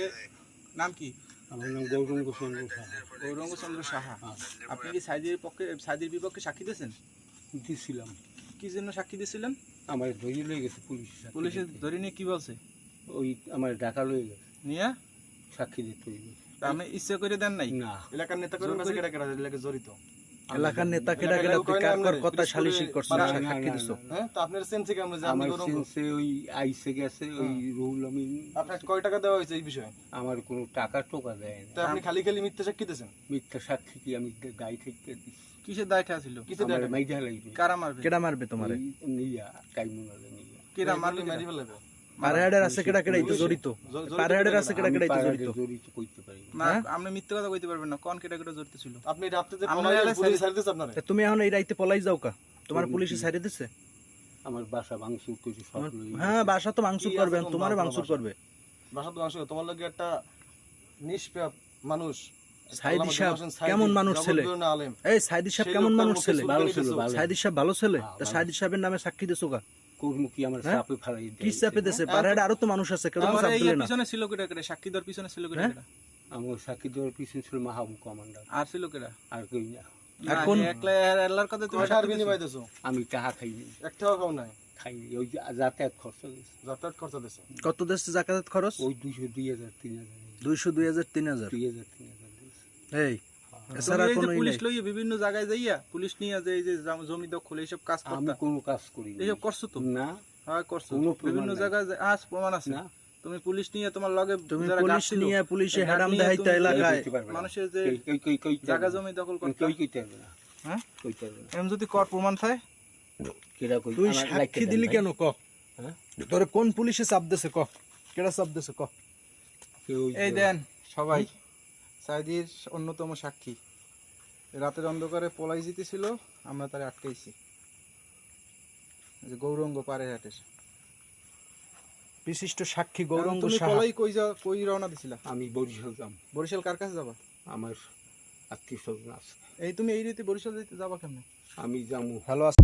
আপনার নাম কি? আমার নাম গৌরঙ্গ চন্দ্র সাহা। গৌরঙ্গ চন্দ্র সাহা। আপনি কি সাইদির বিপক্ষে সাক্ষী দিয়েছেন? দিছিলাম। কি জন্য সাক্ষী দিয়েছিলেন? আমার ধরে লয়ে গেছে পুলিশ। পুলিশে ধরে নিয়ে কি বলছে? ওই আমার ঢাকা লয়ে গেছে নিয়ে সাক্ষী দিতে হইবে। তা আপনি ইচ্ছে করে দেন নাই? না। এলাকার নেতা করে কাছে কেডা কেডা এলাকায় জড়িত? এলাকার নেতা কেডা কেডা তুই কার কার কথা সালিশি করছিস সাক্ষী দিছো? হ্যাঁ, তো আপনার সেন্সে কেমন যে আপনি আমার গৌরঙ্গ? সেন্সে ওই আইসে গেছে ওই রুহুল আমিন। আপনার কয় টাকা দেওয়া হয়েছে এই বিষয়ে? আমার কোনো টাকা টোকা দেয় তো না। আপনি খালি খালি মিথ্যা সাক্ষী দিয়েছেন? মিথ্যা সাক্ষী কি আমি গাই থেকে দিছি? কিসের দায়টা ছিল? কিসের দায়টা? মাইজা লাগবে। কারা মারবে? কেডা মারবে তোমারে? নিয়া কাইমুনালে নিয়া। কেডা মারবে? মারি ফেলবে? পারেহাডের আছে কেডা কেডা তো জড়িত? পারেহাডের আছে কেডা কেডা জড়িত? জড়িত কইতে পারি না, আপনি মিথ্যা কথা কইতে পারবেন না। কোন কেডা কেডা জড়িত ছিল? আপনি রাতে যে আপনার পলাই পুলিশ ছাড় দিয়েছে আপনারে? তুমি এখন এই রাইতে পলাই যাও কা? তোমার পুলিশে ছাইরে দিছে? আমার বাসা ভাঙচুর করে সব লই। হ্যাঁ, বাসা তো ভাঙচুর করবে, তোমারে ভাঙচুর করবে। বাসা তো ভাঙচুর, তোমার লাগে একটা নিষ্পাপ মানুষ। সাইদি সাহেব কেমন মানুষ ছেলে? এই সাইদি সাহেব কেমন মানুষ ছেলে? ভালো ছিল। সাইদি সাহেব ভালো ছেলে। তা সাইদি সাহেবের নামে সাক্ষী দিছো কা? কোন কি আমার চাপে ফেলাই কি চাপে দিছে? পারেহাডে আরো তো মানুষ আছে, কেউ তো চাপ দিলে না। পিছনে ছিল কেডা কেডা? সাক্ষী দেওয়ার পিছনে ছিল কেডা কেডা? আমার সাক্ষী দেওয়ার পিছনে ছিল মাহবুব কমান্ডার। আর ছিল কেডা? আর কই না। আর কোন একলা আল্লাহর কথা তুমি সার বিনিময় দিছো? আমি টাকা খাইনি। একটাও খাও নাই? খাইনি, ওই যাতায়াত খরচ গেছে। যাতায়াত খরচা দিছো? কত দেশে জাকাত খরচ? ওই 200 2000 3000 200 2000 3000। 3000 3000 দিয়েছে। এই এছাড়া কোনো পুলিশ লইয়ে বিভিন্ন জায়গায় যাইয়া পুলিশ নিয়ে যে এই যে জমি দখল এইসব কাজ আমি করতা? কোনো কাজ করি না। এইসব করছো তো? না, হ্যাঁ করছো। কোনো প্রমাণ বিভিন্ন নাই। জায়গায় আজ প্রমাণ আছে। না। তুমি পুলিশ নিয়ে তোমার লগে তুমি যারা পুলিশ গাছ ছিল, নিয়ে পুলিশে এই গাছ হেডাম নিয়ে দেখাইতে তুমি এলাকায় কইতে পারবে না। মানুষের যে কই জায়গা জমি দখল করতে, কই কইতে পারবে না। হ্যাঁ কইতে পারবে না। এম যদি কর প্রমাণ থাকে কেডা কই তুই আমার সাক্ষী লাইকে দিলি দেন কেন ক? হ্যাঁ? তোরে কোন পুলিশে চাপ দিছে ক? কেডা চাপ দিছে ক? কেউ এই দেন সবাই সাইদির অন্যতম সাক্ষী। রাতের অন্ধকারে পলাই জিতেছিল, আমরা তারে আটকাইছি। এই যে গৌরঙ্গ পারেহাটের বিশিষ্ট সাক্ষী গৌরঙ্গ তুমি সাহা। পলাই কই রওনা দিছিলা? আমি বরিশাল যাম। বরিশাল কার কাছে যাবা? আমার আত্মীয় স্বজন আছে। এই তুমি এই রীতি বরিশাল যাইতে যাবা কেমনে? আমি যামু ভালো আছে।